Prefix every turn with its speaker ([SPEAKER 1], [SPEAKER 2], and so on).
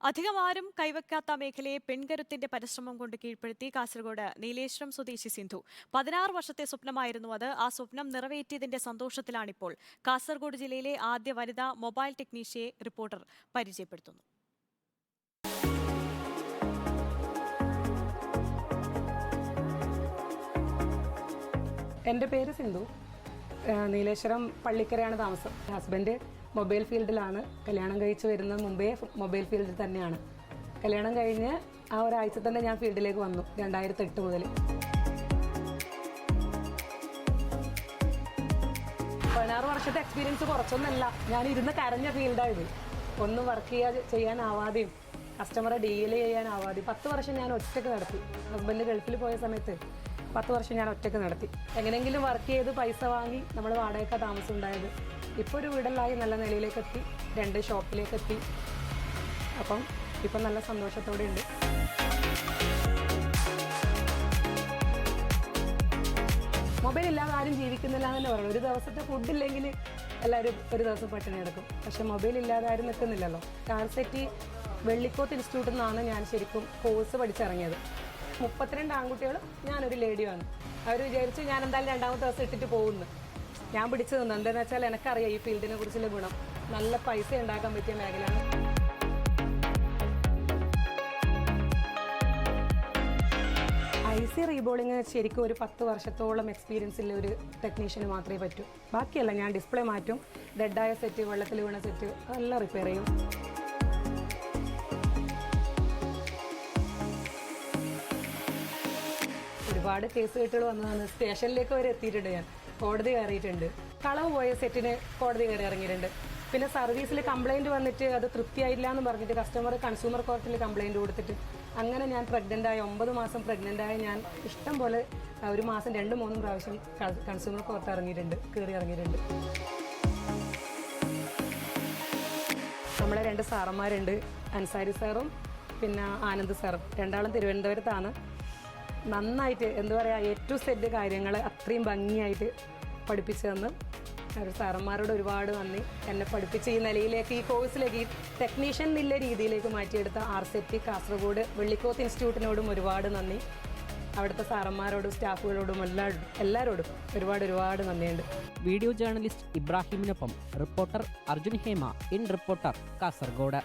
[SPEAKER 1] അധികമാരും കൈവയ്ക്കാത്ത മേഖലയെ പെൺകരുത്തിന്റെ പരിശ്രമം കൊണ്ട് കീഴ്പ്പെടുത്തി കാസർഗോഡ് നീലേശ്വരം സ്വദേശി സിന്ധു. 16 വർഷത്തെ സ്വപ്നമായിരുന്നു അത്. ആ സ്വപ്നം നിറവേറ്റിയതിന്റെ സന്തോഷത്തിലാണിപ്പോൾ. കാസർഗോഡ് ജില്ലയിലെ ആദ്യ വനിതാ മൊബൈൽ ടെക്നീഷ്യയെ റിപ്പോർട്ടർ പരിചയപ്പെടുത്തുന്നു.
[SPEAKER 2] എൻ്റെ പേര് സിന്ധു. നീലേശ്വരം പള്ളിക്കരയാണ് താമസം. ഹസ്ബൻഡ് മൊബൈൽ ഫീൽഡിലാണ്. കല്യാണം കഴിച്ച് വരുന്നത് മുമ്പേ മൊബൈൽ ഫീൽഡിൽ തന്നെയാണ്. കല്യാണം കഴിഞ്ഞ് ആ ഒരാഴ്ച തന്നെ ഞാൻ ഫീൽഡിലേക്ക് വന്നു 2008 മുതൽ. 16 വർഷത്തെ എക്സ്പീരിയൻസ് കുറച്ചൊന്നല്ല. ഞാൻ ഇരുന്ന് കരഞ്ഞ ഫീൽഡായത്. ഒന്നും വർക്ക് ചെയ്യാനാവാതെയും കസ്റ്റമറെ ഡീൽ ചെയ്യാനാവാതെയും 10 വർഷം ഞാൻ ഒറ്റയ്ക്ക് നടത്തി. ഹസ്ബൻഡ് ഗൾഫിൽ പോയ സമയത്ത് 10 വർഷം ഞാൻ ഒറ്റയ്ക്ക് നടത്തി. എങ്ങനെയെങ്കിലും വർക്ക് ചെയ്ത് പൈസ വാങ്ങി നമ്മൾ വാടകയ്ക്ക് താമസം ഉണ്ടായത്. ഇപ്പോൾ ഒരു വീടെല്ലായി നല്ല നിലയിലേക്ക് എത്തി, 2 ഷോപ്പിലേക്ക് എത്തി. അപ്പം ഇപ്പം നല്ല സന്തോഷത്തോടെ ഉണ്ട്. മൊബൈൽ ഇല്ലാതെ ആരും ജീവിക്കുന്നില്ല എന്ന് തന്നെ പറയണം. ഒരു ദിവസത്തെ ഫുഡില്ലെങ്കിൽ എല്ലാവരും ഒരു ദിവസം പട്ടിണി കിടക്കും. പക്ഷെ മൊബൈൽ ഇല്ലാതെ ആരും നിൽക്കുന്നില്ലല്ലോ. കാർസെറ്റി വെള്ളിക്കോത്ത് ഇൻസ്റ്റിറ്റ്യൂട്ടിൽ നിന്നാണ് ഞാൻ ശരിക്കും കോഴ്സ് പഠിച്ചിറങ്ങിയത്. 32 ആൺകുട്ടികളും ഞാനൊരു ലേഡിയുമാണ്. അവർ വിചാരിച്ചു ഞാൻ എന്തായാലും 2ാമത്തെ ദിവസം ഇട്ടിട്ട് പോകുന്നു. ഞാൻ പിടിച്ചു നിന്നു. എന്താണെന്ന് വെച്ചാൽ എനിക്കറിയാം ഈ ഫീൽഡിനെ കുറിച്ചുള്ള ഗുണം. നല്ല പൈസ ഉണ്ടാക്കാൻ പറ്റിയ മേഖലയാണ്. IC റീബോളിങ് ശരിക്കും ഒരു 10 വർഷത്തോളം എക്സ്പീരിയൻസ് ഉള്ള ഒരു ടെക്നീഷ്യന് മാത്രമേ പറ്റൂ. ബാക്കിയല്ല, ഞാൻ ഡിസ്പ്ലേ മാറ്റും, ഡെഡായ സെറ്റ്, വെള്ളത്തിൽ വീണ സെറ്റ് എല്ലാം റിപ്പയർ ചെയ്യും. ഒരുപാട് കേസ് കെട്ടുകൾ വന്നതാണ്. സ്റ്റേഷനിലേക്ക് വരെ എത്തിയിട്ടുണ്ട്. ഞാൻ കോടതി കയറിയിട്ടുണ്ട്. കളവ് പോയ സെറ്റിന് കോടതി കയറി ഇറങ്ങിയിട്ടുണ്ട്. പിന്നെ സർവീസിൽ കംപ്ലൈൻറ്റ് വന്നിട്ട് അത് തൃപ്തിയായില്ല എന്ന് പറഞ്ഞിട്ട് കൺസ്യൂമർ കോർട്ടിൽ കംപ്ലൈൻറ്റ് കൊടുത്തിട്ട് അങ്ങനെ ഞാൻ പ്രഗ്നൻ്റായ 9 മാസം പ്രഗ്നൻ്റായ ഞാൻ ഇഷ്ടം പോലെ 1 മാസം 2-3 പ്രാവശ്യം കൺസ്യൂമർ കോർട്ട് കയറി ഇറങ്ങിയിട്ടുണ്ട്. നമ്മളെ 2 സാറന്മാരുണ്ട്, അൻസാരി സാറും പിന്നെ ആനന്ദ് സാറും. രണ്ടാളും തിരുവനന്തപുരത്താണ്. നന്നായിട്ട് എന്താ പറയുക, A to Z കാര്യങ്ങൾ അത്രയും ഭംഗിയായിട്ട് പഠിപ്പിച്ചു തന്നു. ഒരു സാറന്മാരോട് ഒരുപാട് നന്ദി. എന്നെ പഠിപ്പിച്ച് ഈ നിലയിലേക്ക്, ഈ കോഴ്സിലേക്ക്, ഈ ടെക്നീഷ്യൻ എന്നുള്ള രീതിയിലേക്ക് മാറ്റിയെടുത്ത RCT കാസർഗോഡ് വെള്ളിക്കോത്ത് ഇൻസ്റ്റിറ്റ്യൂട്ടിനോടും ഒരുപാട് നന്ദി. അവിടുത്തെ സാറന്മാരോടും സ്റ്റാഫുകളോടും എല്ലാവരോടും ഒരുപാട് നന്ദിയുണ്ട്.
[SPEAKER 3] വീഡിയോ ജേർണലിസ്റ്റ് ഇബ്രാഹിമിനൊപ്പം reporter Arjun Hema, in reporter Kasaragod.